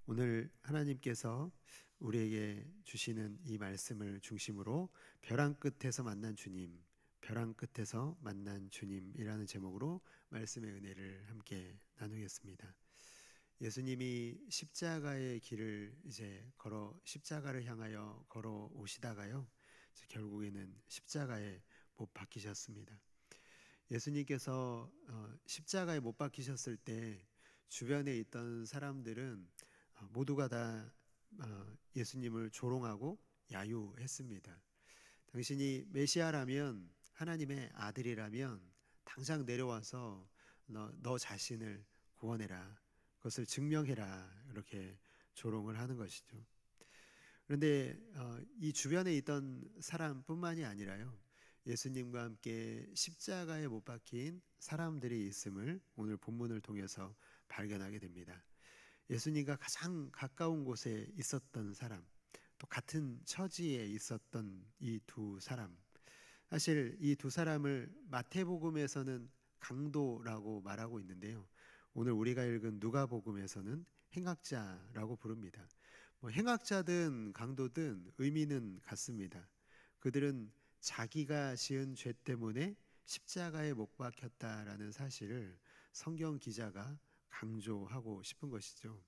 오늘 하나님께서 우리에게 주시는 이 말씀을 중심으로 벼랑 끝에서 만난 주님, 벼랑 끝에서 만난 주님이라는 제목으로 말씀의 은혜를 함께 나누겠습니다. 예수님이 십자가의 길을 이제 십자가를 향하여 걸어 오시다가요, 결국에는 십자가에 못 박히셨습니다. 예수님께서 십자가에 못 박히셨을 때 주변에 있던 사람들은 모두가 다 예수님을 조롱하고 야유했습니다. 당신이 메시아라면, 하나님의 아들이라면 당장 내려와서 너 자신을 구원해라, 그것을 증명해라, 이렇게 조롱을 하는 것이죠. 그런데 이 주변에 있던 사람뿐만이 아니라요, 예수님과 함께 십자가에 못 박힌 사람들이 있음을 오늘 본문을 통해서 발견하게 됩니다. 예수님과 가장 가까운 곳에 있었던 사람, 또 같은 처지에 있었던 이 두 사람, 사실 이 두 사람을 마태복음에서는 강도라고 말하고 있는데요, 오늘 우리가 읽은 누가복음에서는 행악자라고 부릅니다. 행악자든 강도든 의미는 같습니다. 그들은 자기가 지은 죄 때문에 십자가에 못 박혔다라는 사실을 성경 기자가 강조하고 싶은 것이죠.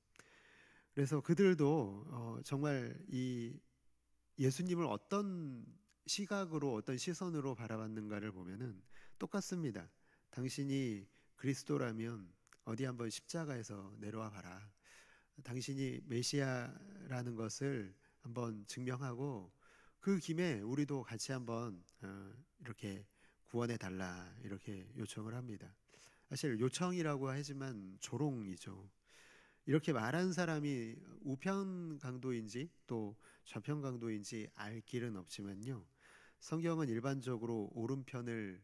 그래서 그들도 정말 이 예수님을 어떤 시각으로, 어떤 시선으로 바라봤는가를 보면은 똑같습니다. 당신이 그리스도라면 어디 한번 십자가에서 내려와 봐라. 당신이 메시아라는 것을 한번 증명하고 그 김에 우리도 같이 한번 이렇게 구원해 달라, 이렇게 요청을 합니다. 사실 요청이라고 하지만 조롱이죠. 이렇게 말한 사람이 우편 강도인지 또 좌편 강도인지 알 길은 없지만요, 성경은 일반적으로 오른편을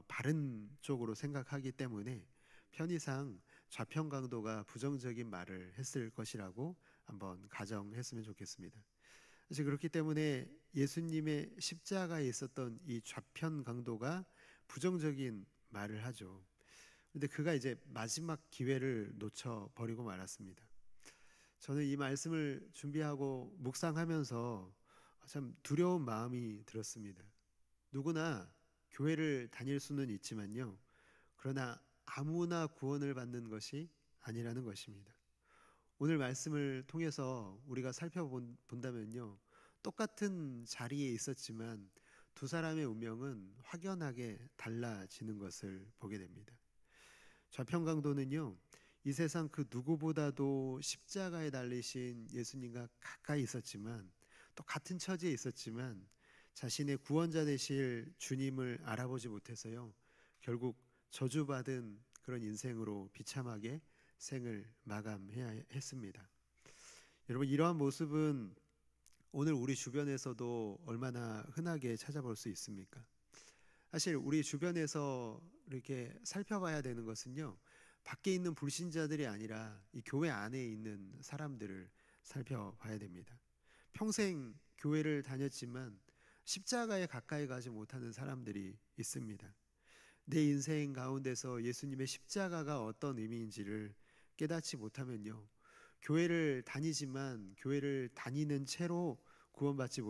바른 쪽으로 생각하기 때문에 편의상 좌편 강도가 부정적인 말을 했을 것이라고 한번 가정했으면 좋겠습니다. 사실 그렇기 때문에 예수님의 십자가에 있었던 이 좌편 강도가 부정적인 말을 하죠. 근데 그가 이제 마지막 기회를 놓쳐버리고 말았습니다. 저는 이 말씀을 준비하고 묵상하면서 참 두려운 마음이 들었습니다. 누구나 교회를 다닐 수는 있지만요, 그러나 아무나 구원을 받는 것이 아니라는 것입니다. 오늘 말씀을 통해서 우리가 살펴본다면요, 똑같은 자리에 있었지만 두 사람의 운명은 확연하게 달라지는 것을 보게 됩니다. 좌편 강도는요, 이 세상 그 누구보다도 십자가에 달리신 예수님과 가까이 있었지만, 또 같은 처지에 있었지만 자신의 구원자 되실 주님을 알아보지 못해서요, 결국 저주받은 그런 인생으로 비참하게 생을 마감해야 했습니다. 여러분, 이러한 모습은 오늘 우리 주변에서도 얼마나 흔하게 찾아볼 수 있습니까? 사실 우리 주변에서 이렇게 살펴봐야 되는 것은요, 밖에 있는 불신자들이 아니라 이 교회 안에 있는 사람들을 살펴봐야 됩니다. 평생 교회를 다녔지만 십자가에 가까이 가지 못하는 사람들이 있습니다. 내 인생 가운데서 예수님의 십자가가 어떤 의미인지를 깨닫지 못하면요, 교회를 다니지만 교회를 다니는 채로 구원받지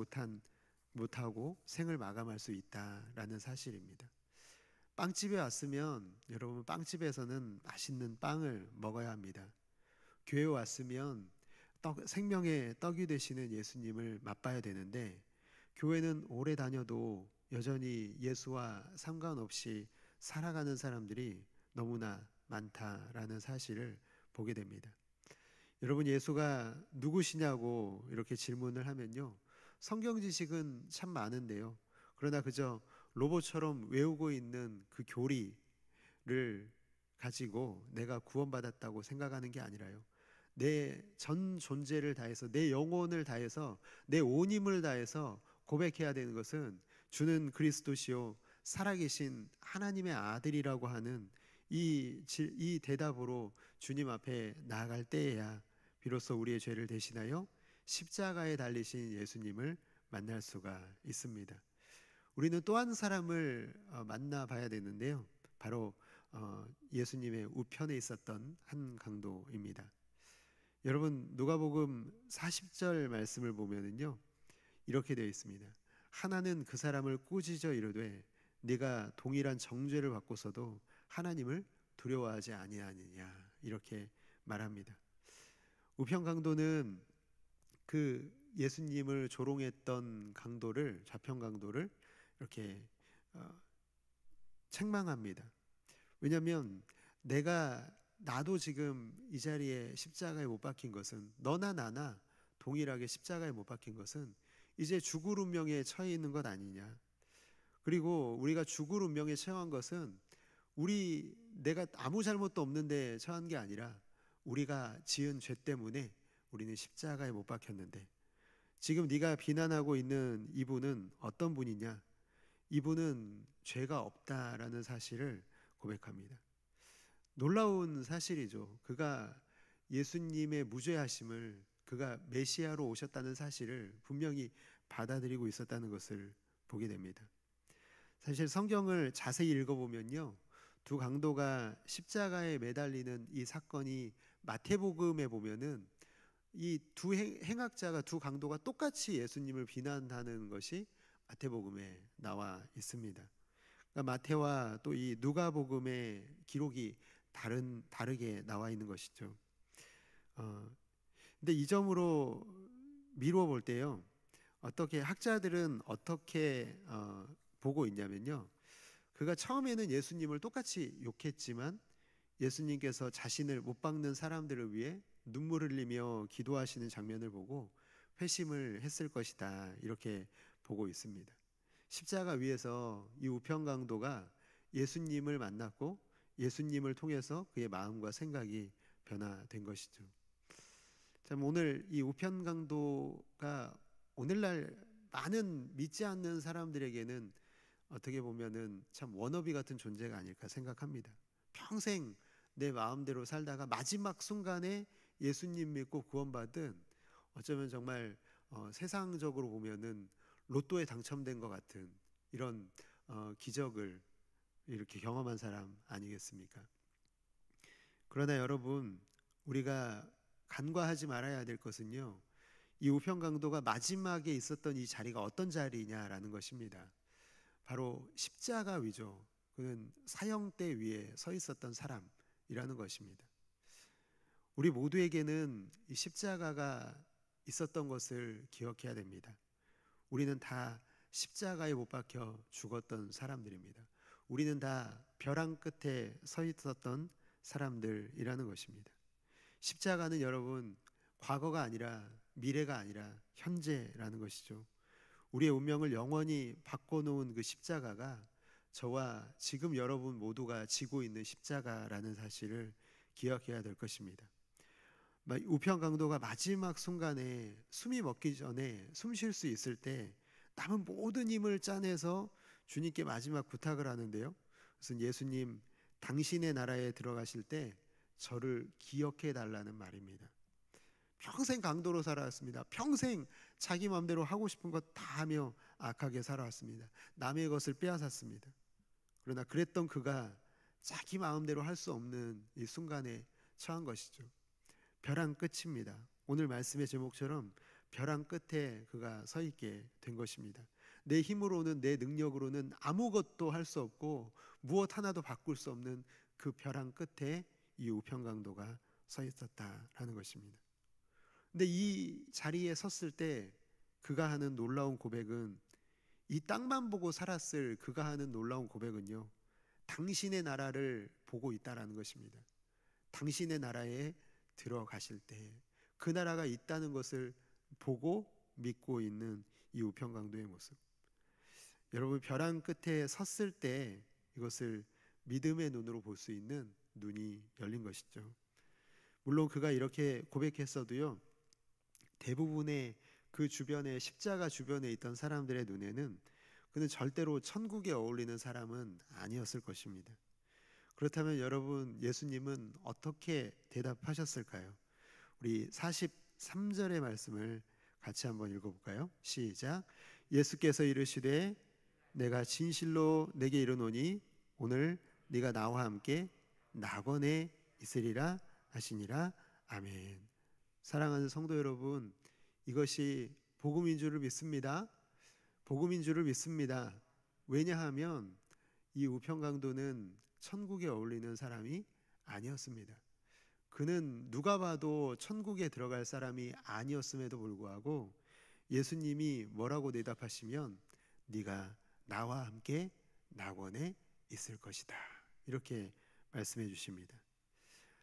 못하고 생을 마감할 수 있다라는 사실입니다. 빵집에 왔으면 여러분, 빵집에서는 맛있는 빵을 먹어야 합니다. 교회에 왔으면 생명의 떡이 되시는 예수님을 맛봐야 되는데, 교회는 오래 다녀도 여전히 예수와 상관없이 살아가는 사람들이 너무나 많다라는 사실을 보게 됩니다. 여러분, 예수가 누구시냐고 이렇게 질문을 하면요, 성경 지식은 참 많은데요, 그러나 그저 로봇처럼 외우고 있는 그 교리를 가지고 내가 구원받았다고 생각하는 게 아니라요, 내 전 존재를 다해서, 내 영혼을 다해서, 내 온 힘을 다해서 고백해야 되는 것은 주는 그리스도시요 살아계신 하나님의 아들이라고 하는 이 대답으로 주님 앞에 나아갈 때에야 비로소 우리의 죄를 대신하여 십자가에 달리신 예수님을 만날 수가 있습니다. 우리는 또 한 사람을 만나봐야 되는데요, 바로 예수님의 우편에 있었던 한 강도입니다. 여러분 누가복음 40절 말씀을 보면은요 이렇게 되어 있습니다. 하나는 그 사람을 꾸짖어 이르되 네가 동일한 정죄를 받고서도 하나님을 두려워하지 아니하느냐 이렇게 말합니다. 우편 강도는 그 예수님을 조롱했던 강도를 좌편 강도를 이렇게 책망합니다. 왜냐하면 나도 지금 이 자리에 십자가에 못 박힌 것은 너나 나나 동일하게 십자가에 못 박힌 것은 이제 죽을 운명에 처해 있는 것 아니냐. 그리고 우리가 죽을 운명에 처한 것은 내가 아무 잘못도 없는데 처한 게 아니라 우리가 지은 죄 때문에 우리는 십자가에 못 박혔는데 지금 네가 비난하고 있는 이분은 어떤 분이냐? 이분은 죄가 없다라는 사실을 고백합니다. 놀라운 사실이죠. 그가 예수님의 무죄하심을 그가 메시아로 오셨다는 사실을 분명히 받아들이고 있었다는 것을 보게 됩니다. 사실 성경을 자세히 읽어보면요, 두 강도가 십자가에 매달리는 이 사건이 마태복음에 보면은 이 두 행악자가 두 강도가 똑같이 예수님을 비난하는 것이 마태복음에 나와 있습니다. 그러니까 마태와 또 이 누가복음의 기록이 다르게 나와 있는 것이죠. 근데 이 점으로 미루어 볼 때요, 학자들은 어떻게 보고 있냐면요, 그가 처음에는 예수님을 똑같이 욕했지만 예수님께서 자신을 못 박는 사람들을 위해 눈물 흘리며 기도하시는 장면을 보고 회심을 했을 것이다 이렇게 보고 있습니다. 십자가 위에서 이 우편강도가 예수님을 만났고 예수님을 통해서 그의 마음과 생각이 변화된 것이죠. 참 오늘 이 우편강도가 오늘날 많은 믿지 않는 사람들에게는 어떻게 보면은 참 워너비 같은 존재가 아닐까 생각합니다. 평생 내 마음대로 살다가 마지막 순간에 예수님 믿고 구원받은 어쩌면 정말 세상적으로 보면은 로또에 당첨된 것 같은 이런 기적을 이렇게 경험한 사람 아니겠습니까? 그러나 여러분, 우리가 간과하지 말아야 될 것은요, 이 우편강도가 마지막에 있었던 이 자리가 어떤 자리냐라는 것입니다. 바로 십자가 위죠. 그는 사형대 위에 서 있었던 사람이라는 것입니다. 우리 모두에게는 이 십자가가 있었던 것을 기억해야 됩니다. 우리는 다 십자가에 못 박혀 죽었던 사람들입니다. 우리는 다 벼랑 끝에 서 있었던 사람들이라는 것입니다. 십자가는 여러분 과거가 아니라 미래가 아니라 현재라는 것이죠. 우리의 운명을 영원히 바꿔놓은 그 십자가가 저와 지금 여러분 모두가 지고 있는 십자가라는 사실을 기억해야 될 것입니다. 우편강도가 마지막 순간에 숨이 멎기 전에 숨 쉴 수 있을 때 남은 모든 힘을 짜내서 주님께 마지막 부탁을 하는데요, 그것은 예수님 당신의 나라에 들어가실 때 저를 기억해 달라는 말입니다. 평생 강도로 살아왔습니다. 평생 자기 마음대로 하고 싶은 것 다 하며 악하게 살아왔습니다. 남의 것을 빼앗았습니다. 그러나 그랬던 그가 자기 마음대로 할 수 없는 이 순간에 처한 것이죠. 벼랑 끝입니다. 오늘 말씀의 제목처럼 벼랑 끝에 그가 서 있게 된 것입니다. 내 힘으로는 내 능력으로는 아무것도 할 수 없고 무엇 하나도 바꿀 수 없는 그 벼랑 끝에 이 우편강도가 서 있었다라는 것입니다. 근데 이 자리에 섰을 때 그가 하는 놀라운 고백은, 이 땅만 보고 살았을 그가 하는 놀라운 고백은요, 당신의 나라를 보고 있다라는 것입니다. 당신의 나라에 들어가실 때 그 나라가 있다는 것을 보고 믿고 있는 이 우편강도의 모습. 여러분, 벼랑 끝에 섰을 때 이것을 믿음의 눈으로 볼 수 있는 눈이 열린 것이죠. 물론 그가 이렇게 고백했어도요, 대부분의 그 주변에 십자가 주변에 있던 사람들의 눈에는 그는 절대로 천국에 어울리는 사람은 아니었을 것입니다. 그렇다면 여러분, 예수님은 어떻게 대답하셨을까요? 우리 43절의 말씀을 같이 한번 읽어볼까요? 시작. 예수께서 이르시되 내가 진실로 내게 이르노니 오늘 네가 나와 함께 낙원에 있으리라 하시니라. 아멘. 사랑하는 성도 여러분, 이것이 복음인 줄을 믿습니다. 복음인 줄을 믿습니다. 왜냐하면 이 우편강도는 천국에 어울리는 사람이 아니었습니다. 그는 누가 봐도 천국에 들어갈 사람이 아니었음에도 불구하고 예수님이 뭐라고 대답하시면 네가 나와 함께 낙원에 있을 것이다, 이렇게 말씀해 주십니다.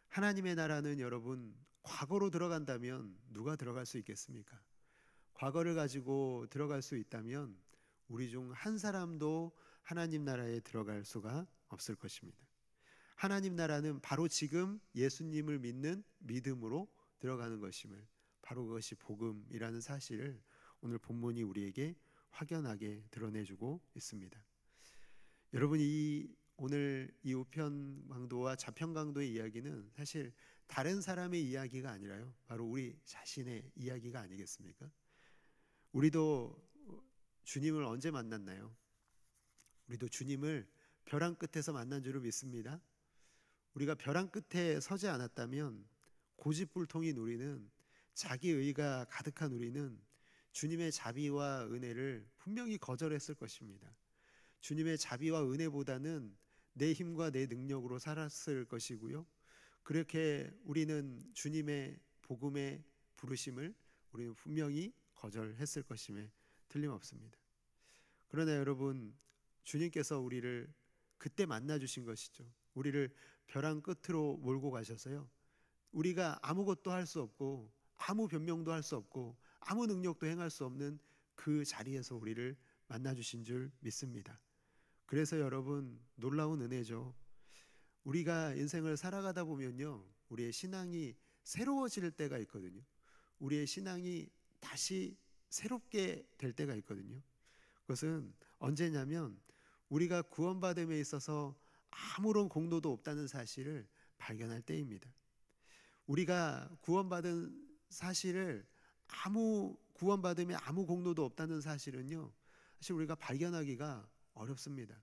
하나님의 나라는 여러분, 과거로 들어간다면 누가 들어갈 수 있겠습니까? 과거를 가지고 들어갈 수 있다면 우리 중 한 사람도 하나님 나라에 들어갈 수가 없을 것입니다. 하나님 나라는 바로 지금 예수님을 믿는 믿음으로 들어가는 것임을, 바로 그것이 복음이라는 사실을 오늘 본문이 우리에게 확연하게 드러내주고 있습니다. 여러분, 오늘 이 우편강도와 좌편강도의 이야기는 사실 다른 사람의 이야기가 아니라요, 바로 우리 자신의 이야기가 아니겠습니까? 우리도 주님을 언제 만났나요? 우리도 주님을 벼랑 끝에서 만난 줄을 믿습니다. 우리가 벼랑 끝에 서지 않았다면 고집불통인 우리는, 자기 의가 가득한 우리는 주님의 자비와 은혜를 분명히 거절했을 것입니다. 주님의 자비와 은혜보다는 내 힘과 내 능력으로 살았을 것이고요, 그렇게 우리는 주님의 복음의 부르심을 우리는 분명히 거절했을 것임에 틀림없습니다. 그러나 여러분, 주님께서 우리를 그때 만나 주신 것이죠. 우리를 벼랑 끝으로 몰고 가셔서요, 우리가 아무것도 할 수 없고 아무 변명도 할 수 없고 아무 능력도 행할 수 없는 그 자리에서 우리를 만나 주신 줄 믿습니다. 그래서 여러분, 놀라운 은혜죠. 우리가 인생을 살아가다 보면요, 우리의 신앙이 새로워질 때가 있거든요. 우리의 신앙이 다시 새롭게 될 때가 있거든요. 그것은 언제냐면 우리가 구원받음에 있어서 아무런 공로도 없다는 사실을 발견할 때입니다. 우리가 구원받은 사실을, 구원받음에 아무 공로도 없다는 사실은요, 사실 우리가 발견하기가 어렵습니다.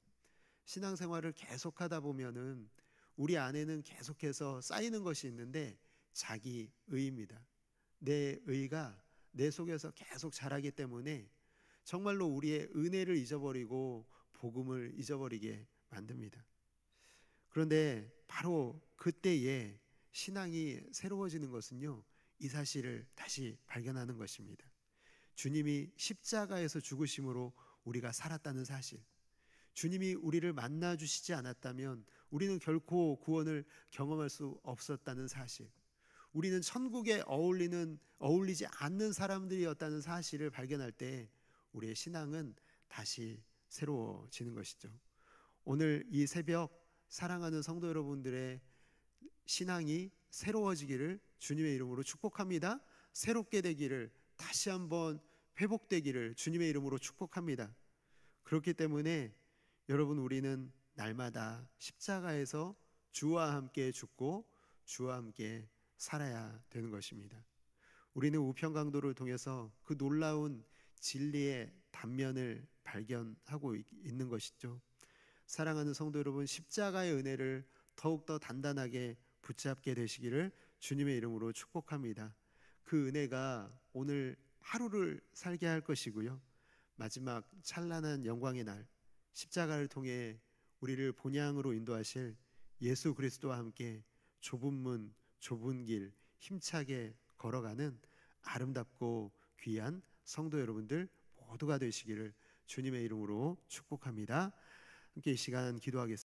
신앙생활을 계속하다 보면은 우리 안에는 계속해서 쌓이는 것이 있는데 자기 의입니다. 내 의가 내 속에서 계속 자라기 때문에 정말로 우리의 은혜를 잊어버리고 복음을 잊어버리게 만듭니다. 그런데 바로 그때에 신앙이 새로워지는 것은요, 이 사실을 다시 발견하는 것입니다. 주님이 십자가에서 죽으심으로 우리가 살았다는 사실, 주님이 우리를 만나 주시지 않았다면 우리는 결코 구원을 경험할 수 없었다는 사실, 우리는 천국에 어울리지 않는 사람들이었다는 사실을 발견할 때 우리의 신앙은 다시 새로워지는 것이죠. 오늘 이 새벽 사랑하는 성도 여러분들의 신앙이 새로워지기를 주님의 이름으로 축복합니다. 새롭게 되기를, 다시 한번 회복되기를 주님의 이름으로 축복합니다. 그렇기 때문에 여러분, 우리는 날마다 십자가에서 주와 함께 죽고 주와 함께 살아야 되는 것입니다. 우리는 우편강도를 통해서 그 놀라운 진리의 단면을 발견하고 있는 것이죠. 사랑하는 성도 여러분, 십자가의 은혜를 더욱더 단단하게 붙잡게 되시기를 주님의 이름으로 축복합니다. 그 은혜가 오늘 하루를 살게 할 것이고요, 마지막 찬란한 영광의 날 십자가를 통해 우리를 본향으로 인도하실 예수 그리스도와 함께 좁은 문 좁은 길 힘차게 걸어가는 아름답고 귀한 성도 여러분들 모두가 되시기를 주님의 이름으로 축복합니다. 함께 이 시간 기도하겠습니다.